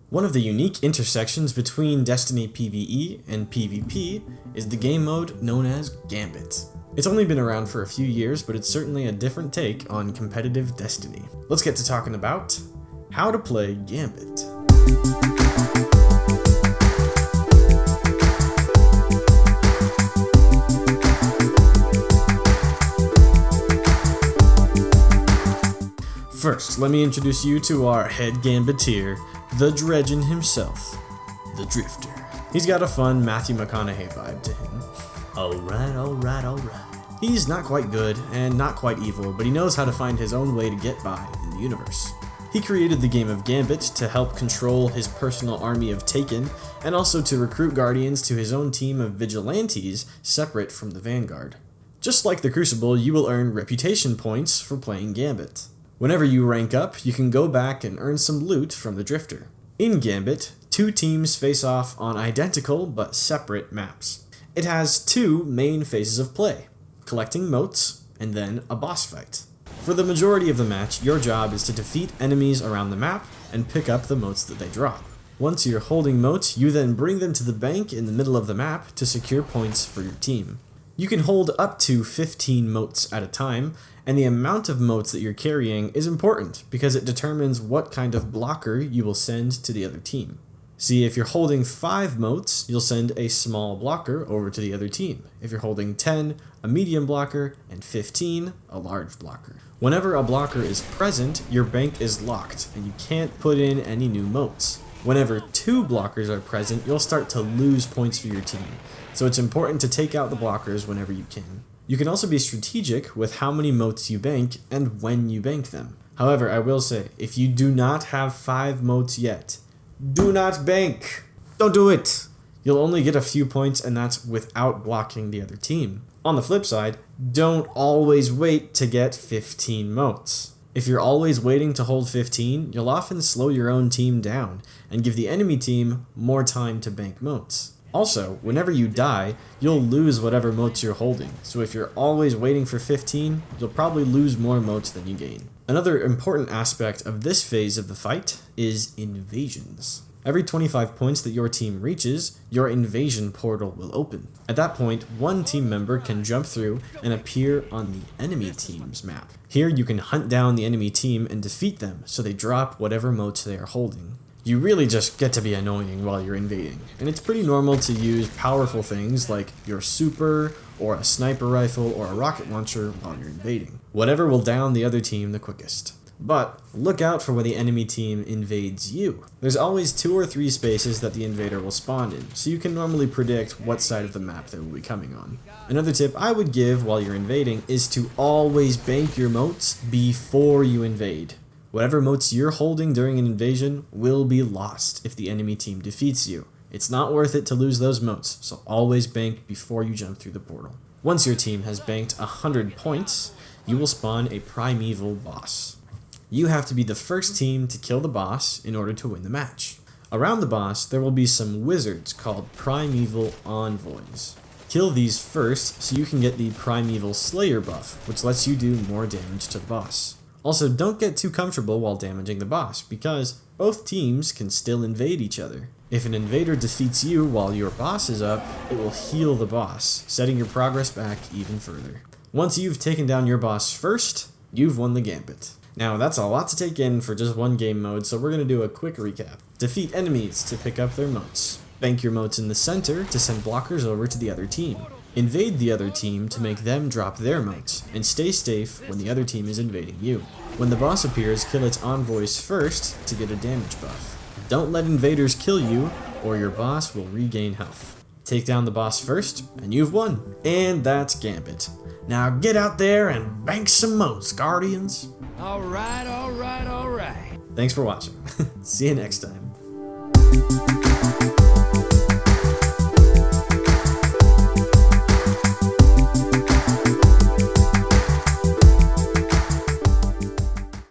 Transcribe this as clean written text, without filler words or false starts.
One of the unique intersections between Destiny PvE and PvP is the game mode known as Gambit. It's only been around for a few years, but it's certainly a different take on competitive Destiny. Let's get to talking about how to play Gambit. First, let me introduce you to our head Gambiteer, the Dredgen himself, the Drifter. He's got a fun Matthew McConaughey vibe to him. Alright. He's not quite good and not quite evil, but he knows how to find his own way to get by in the universe. He created the game of Gambit to help control his personal army of Taken, and also to recruit Guardians to his own team of Vigilantes separate from the Vanguard. Just like the Crucible, you will earn reputation points for playing Gambit. Whenever you rank up, you can go back and earn some loot from the Drifter. In Gambit, two teams face off on identical but separate maps. It has two main phases of play, collecting motes and then a boss fight. For the majority of the match, your job is to defeat enemies around the map and pick up the motes that they drop. Once you're holding motes, you then bring them to the bank in the middle of the map to secure points for your team. You can hold up to 15 motes at a time, and the amount of motes that you're carrying is important because it determines what kind of blocker you will send to the other team. See, if you're holding 5 motes, you'll send a small blocker over to the other team. If you're holding 10, a medium blocker, and 15, a large blocker. Whenever a blocker is present, your bank is locked, and you can't put in any new motes. Whenever 2 blockers are present, you'll start to lose points for your team, so it's important to take out the blockers whenever you can. You can also be strategic with how many motes you bank and when you bank them. However, I will say, if you do not have 5 motes yet, do not bank! Don't do it! You'll only get a few points, and that's without blocking the other team. On the flip side, don't always wait to get 15 motes. If you're always waiting to hold 15, you'll often slow your own team down and give the enemy team more time to bank motes. Also, whenever you die, you'll lose whatever motes you're holding, so if you're always waiting for 15, you'll probably lose more motes than you gain. Another important aspect of this phase of the fight is invasions. Every 25 points that your team reaches, your invasion portal will open. At that point, one team member can jump through and appear on the enemy team's map. Here you can hunt down the enemy team and defeat them so they drop whatever motes they are holding. You really just get to be annoying while you're invading, and it's pretty normal to use powerful things like your super, or a sniper rifle, or a rocket launcher while you're invading. Whatever will down the other team the quickest. But look out for when the enemy team invades you. There's always 2 or 3 spaces that the invader will spawn in, so you can normally predict what side of the map they will be coming on. Another tip I would give while you're invading is to always bank your motes before you invade. Whatever motes you're holding during an invasion will be lost if the enemy team defeats you. It's not worth it to lose those motes, so always bank before you jump through the portal. Once your team has banked 100 points, you will spawn a primeval boss. You have to be the first team to kill the boss in order to win the match. Around the boss, there will be some wizards called Primeval Envoys. Kill these first so you can get the Primeval Slayer buff, which lets you do more damage to the boss. Also, don't get too comfortable while damaging the boss, because both teams can still invade each other. If an invader defeats you while your boss is up, it will heal the boss, setting your progress back even further. Once you've taken down your boss first, you've won the Gambit. Now, that's a lot to take in for just one game mode, so we're going to do a quick recap. Defeat enemies to pick up their motes. Bank your motes in the center to send blockers over to the other team. Invade the other team to make them drop their motes, and stay safe when the other team is invading you. When the boss appears, kill its envoys first to get a damage buff. Don't let invaders kill you, or your boss will regain health. Take down the boss first, and you've won. And that's Gambit. Now get out there and bank some motes, Guardians! Alright. Thanks for watching. See you next time.